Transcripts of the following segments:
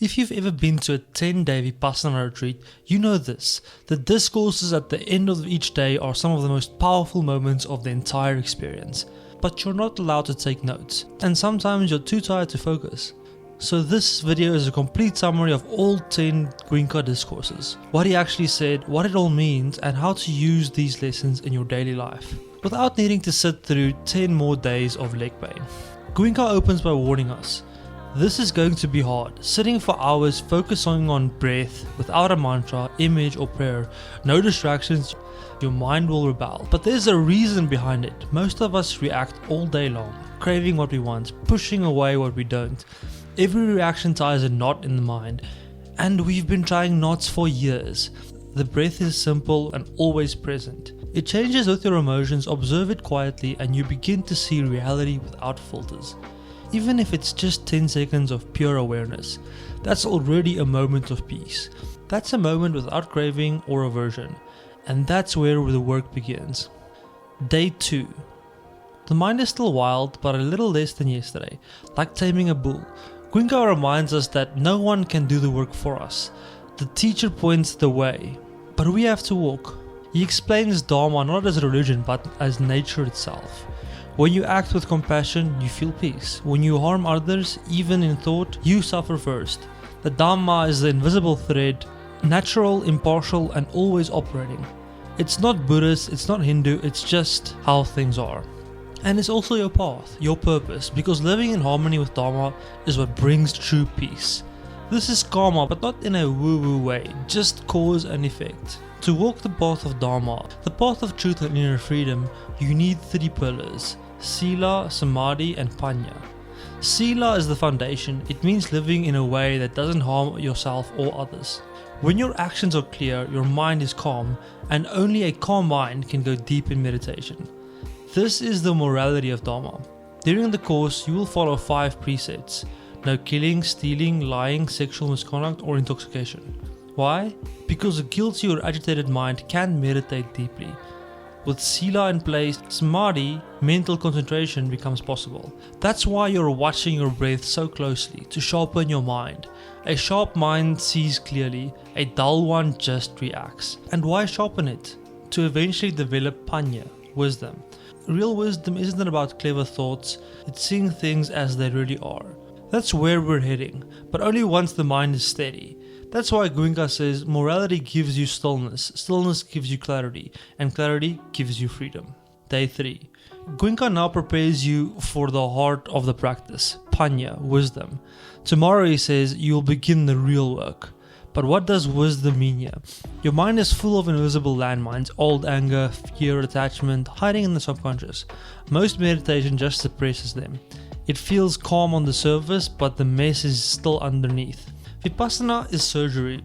If you've ever been to a 10-day Vipassana retreat, you know this. The discourses at the end of each day are some of the most powerful moments of the entire experience. But you're not allowed to take notes, and sometimes you're too tired to focus. So this video is a complete summary of all 10 Goenka discourses, what he actually said, what it all means, and how to use these lessons in your daily life, without needing to sit through 10 more days of leg pain. Goenka opens by warning us. This is going to be hard. Sitting for hours focusing on breath without a mantra, image or prayer, no distractions, your mind will rebel. But there's a reason behind it. Most of us react all day long, craving what we want, pushing away what we don't. Every reaction ties a knot in the mind, and we've been trying knots for years. The breath is simple and always present. It changes with your emotions, observe it quietly, and you begin to see reality without filters. Even if it's just 10 seconds of pure awareness, that's already a moment of peace. That's a moment without craving or aversion, and that's where the work begins. Day 2. The mind is still wild, but a little less than yesterday, like taming a bull. Goenka reminds us that no one can do the work for us. The teacher points the way, but we have to walk. He explains Dhamma not as a religion, but as nature itself. When you act with compassion, you feel peace. When you harm others, even in thought, you suffer first. The Dhamma is the invisible thread, natural, impartial, and always operating. It's not Buddhist, it's not Hindu, it's just how things are. And it's also your path, your purpose, because living in harmony with Dhamma is what brings true peace. This is karma, but not in a woo-woo way, just cause and effect. To walk the path of Dhamma, the path of truth and inner freedom, you need 3 pillars: Sila, Samadhi, and Panya. Sila is the foundation. It means living in a way that doesn't harm yourself or others. When your actions are clear, your mind is calm, and only a calm mind can go deep in meditation. This is the morality of Dhamma. During the course, you will follow 5 precepts: no killing, stealing, lying, sexual misconduct, or intoxication. Why? Because a guilty or agitated mind can't meditate deeply. With Sila in place, Samadhi, mental concentration, becomes possible. That's why you're watching your breath so closely, to sharpen your mind. A sharp mind sees clearly, a dull one just reacts. And why sharpen it? To eventually develop Panya, wisdom. Real wisdom isn't about clever thoughts, it's seeing things as they really are. That's where we're heading, but only once the mind is steady. That's why Goenka says morality gives you stillness, stillness gives you clarity, and clarity gives you freedom. Day 3. Goenka now prepares you for the heart of the practice, Panya, wisdom. Tomorrow he says you'll begin the real work. But what does wisdom mean here? Your mind is full of invisible landmines, old anger, fear, attachment, hiding in the subconscious. Most meditation just suppresses them. It feels calm on the surface, but the mess is still underneath. Vipassana is surgery.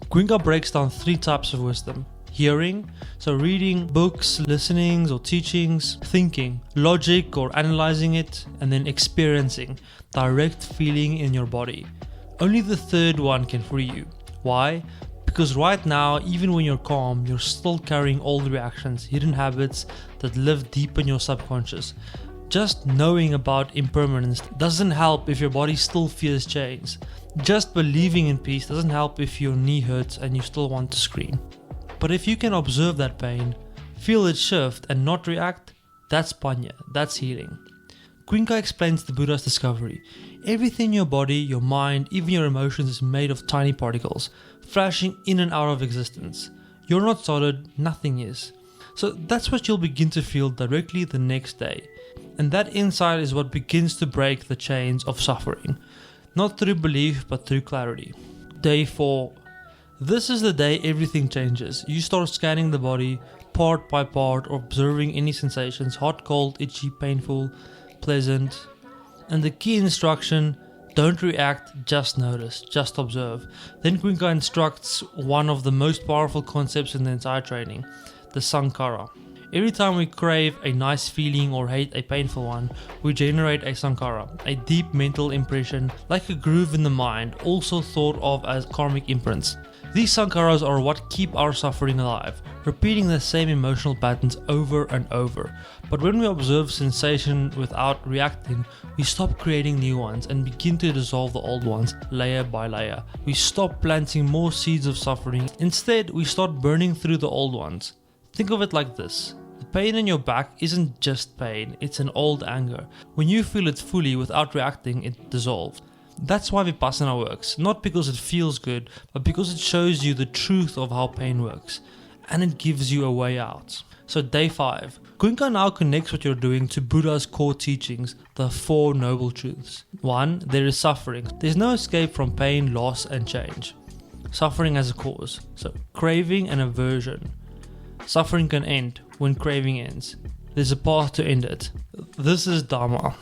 Goenka breaks down 3 types of wisdom. Hearing, so reading books, listenings or teachings. Thinking, logic or analyzing it. And then experiencing, direct feeling in your body. Only the third one can free you. Why? Because right now, even when you're calm, you're still carrying old reactions, hidden habits that live deep in your subconscious. Just knowing about impermanence doesn't help if your body still fears change. Just believing in peace doesn't help if your knee hurts and you still want to scream. But if you can observe that pain, feel it shift and not react, that's Panya, that's healing. Goenka explains the Buddha's discovery. Everything in your body, your mind, even your emotions is made of tiny particles, flashing in and out of existence. You're not solid, nothing is. So that's what you'll begin to feel directly the next day. And that insight is what begins to break the chains of suffering. Not through belief, but through clarity. Day 4. This is the day everything changes. You start scanning the body, part by part, observing any sensations, hot, cold, itchy, painful, pleasant. And the key instruction, don't react, just notice, just observe. Then Goenka instructs one of the most powerful concepts in the entire training, the Sankhara. Every time we crave a nice feeling or hate a painful one, we generate a sankhara, a deep mental impression like a groove in the mind, also thought of as karmic imprints. These sankharas are what keep our suffering alive, repeating the same emotional patterns over and over. But when we observe sensation without reacting, we stop creating new ones and begin to dissolve the old ones layer by layer. We stop planting more seeds of suffering. Instead, we start burning through the old ones. Think of it like this. The pain in your back isn't just pain, it's an old anger. When you feel it fully without reacting, it dissolves. That's why Vipassana works, not because it feels good, but because it shows you the truth of how pain works, and it gives you a way out. So day 5. Goenka now connects what you're doing to Buddha's core teachings, the 4 noble truths. 1. There is suffering. There's no escape from pain, loss, and change. Suffering as a cause. So craving and aversion. Suffering can end when craving ends. There's a path to end it. This is Dhamma.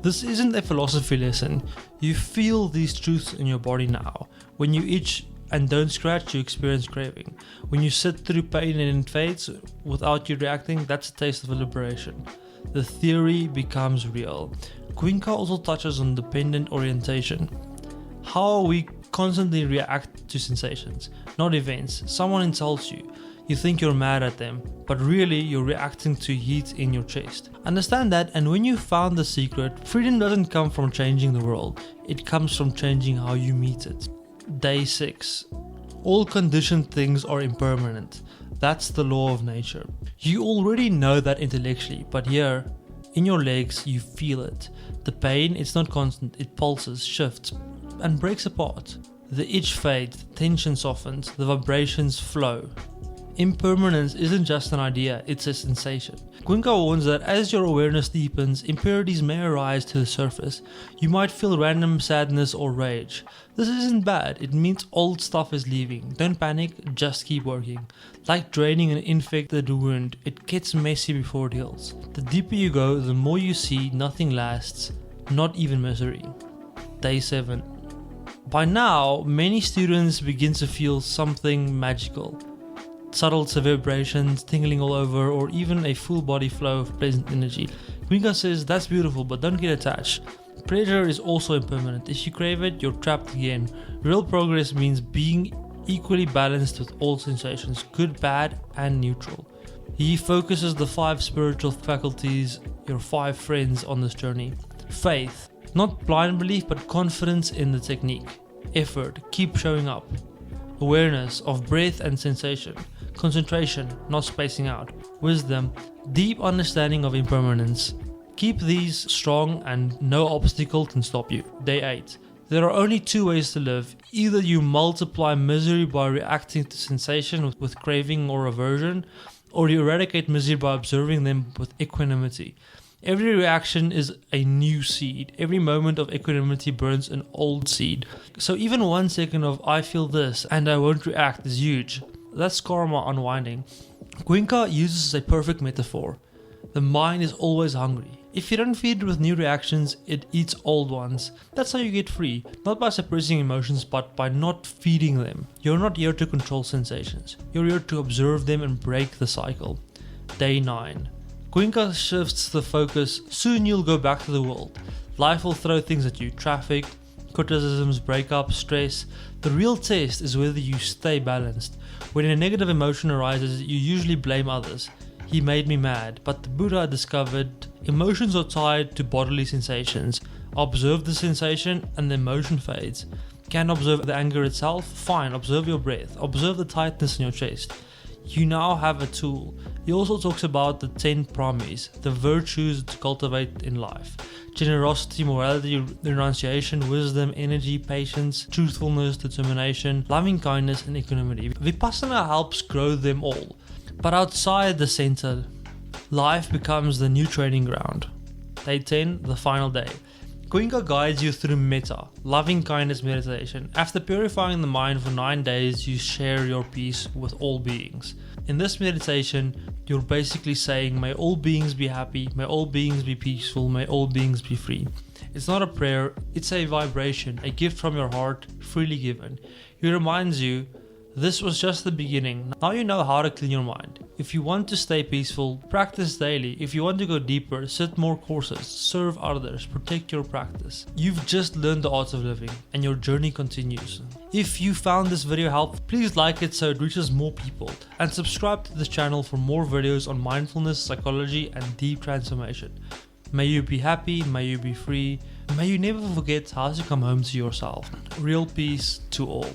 This isn't a philosophy lesson. You feel these truths in your body now. When you itch and don't scratch, you experience craving. When you sit through pain and it fades without you reacting, that's a taste of liberation. The theory becomes real. Goenka also touches on dependent orientation. How we constantly react to sensations, not events. Someone insults you. You think you're mad at them, but really you're reacting to heat in your chest. Understand that, and when you found the secret, freedom doesn't come from changing the world, it comes from changing how you meet it. Day 6. All conditioned things are impermanent. That's the law of nature. You already know that intellectually, but here, in your legs, you feel it. The pain, it's not constant, it pulses, shifts, and breaks apart. The itch fades, the tension softens, the vibrations flow. Impermanence isn't just an idea, it's a sensation. Goenka warns that as your awareness deepens, impurities may arise to the surface. You might feel random sadness or rage. This isn't bad, it means old stuff is leaving. Don't panic, just keep working. Like draining an infected wound, it gets messy before it heals. The deeper you go, the more you see nothing lasts, not even misery. Day 7. By now, many students begin to feel something magical. Subtle vibrations, tingling all over, or even a full body flow of pleasant energy. Goenka says that's beautiful, but don't get attached. Pleasure is also impermanent. If you crave it, you're trapped again. Real progress means being equally balanced with all sensations, good, bad, and neutral. He focuses the 5 spiritual faculties, your 5 friends on this journey. Faith, not blind belief, but confidence in the technique. Effort, keep showing up. Awareness of breath and sensation. Concentration, not spacing out. Wisdom, deep understanding of impermanence. Keep these strong and no obstacle can stop you. Day 8. There are only 2 ways to live. Either you multiply misery by reacting to sensation with craving or aversion, or you eradicate misery by observing them with equanimity. Every reaction is a new seed. Every moment of equanimity burns an old seed. So even 1 second of I feel this and I won't react is huge. That's karma unwinding. Goenka uses a perfect metaphor. The mind is always hungry. If you don't feed it with new reactions, it eats old ones. That's how you get free. Not by suppressing emotions, but by not feeding them. You're not here to control sensations. You're here to observe them and break the cycle. Day 9. Goenka shifts the focus. Soon you'll go back to the world. Life will throw things at you. Traffic, criticisms, breakups, stress. The real test is whether you stay balanced. When a negative emotion arises, you usually blame others. He made me mad, but the Buddha discovered emotions are tied to bodily sensations. Observe the sensation and the emotion fades. Can't observe the anger itself? Fine, observe your breath. Observe the tightness in your chest. You now have a tool. He also talks about the 10 pramis, the virtues to cultivate in life. Generosity, morality, renunciation, wisdom, energy, patience, truthfulness, determination, loving kindness, and equanimity. Vipassana helps grow them all. But outside the center, life becomes the new training ground. Day 10, the final day. Goenka guides you through metta, loving kindness meditation. After purifying the mind for 9 days, you share your peace with all beings. In this meditation, you're basically saying, may all beings be happy, may all beings be peaceful, may all beings be free. It's not a prayer, it's a vibration, a gift from your heart, freely given. It reminds you This was just the beginning. Now you know how to clean your mind. If you want to stay peaceful, practice daily. If you want to go deeper, sit more courses, serve others, protect your practice. You've just learned the art of living and your journey continues. If you found this video helpful, please like it so it reaches more people, and subscribe to this channel for more videos on mindfulness, psychology and deep transformation. May you be happy, may you be free, may you never forget how to come home to yourself. Real peace to all.